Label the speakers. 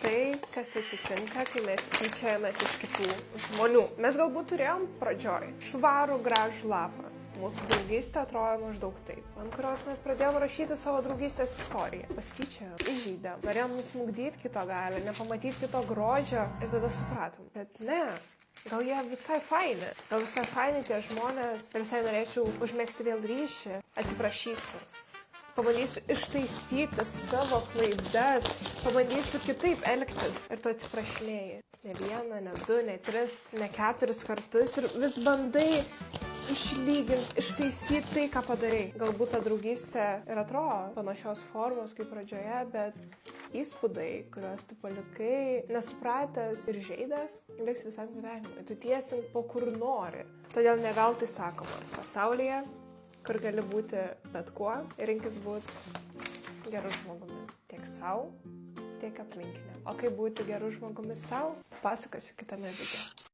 Speaker 1: tai, kas atsitinka, kai mes tyčiojamės iš kitų žmonių. Mes galbūt turėjom pradžioj švarų, gražų lapą. Mūsų draugystė atrodo maždaug taip, ant kurios mes pradėjom rašyti savo draugystės istoriją. Pasityčiojom, įžeidėm, norėjom nusmugdyti kito galią, nepamatyti kito grožio ir tada supratom, kad ne. Gal jie visai faini, tie žmonės ir visai norėčiau užmėgsti vėl ryšį, atsiprašysiu. Pabandysiu ištaisyti savo klaidas, pabandysiu kitaip elgtis ir tu atsiprašinėjai. Ne vieną, ne du, ne tris, ne keturis kartus ir vis bandai išlyginti, ištaisyti tai, ką padarai. Galbūt ta draugystė ir atrodo panašios formos kaip pradžioje, bet įspūdai, kuriuos tu palikai, nesupratęs ir žeidęs, liks visam gyvenimui. Tu tiesink po kur nori. Todėl neveltui sakoma, pasaulyje, kur gali būti bet kuo, rinkis būti geru žmogumi. Tiek sau, tiek aplinkiniam. O kaip būti geru žmogumi sau, pasakosiu kitame video.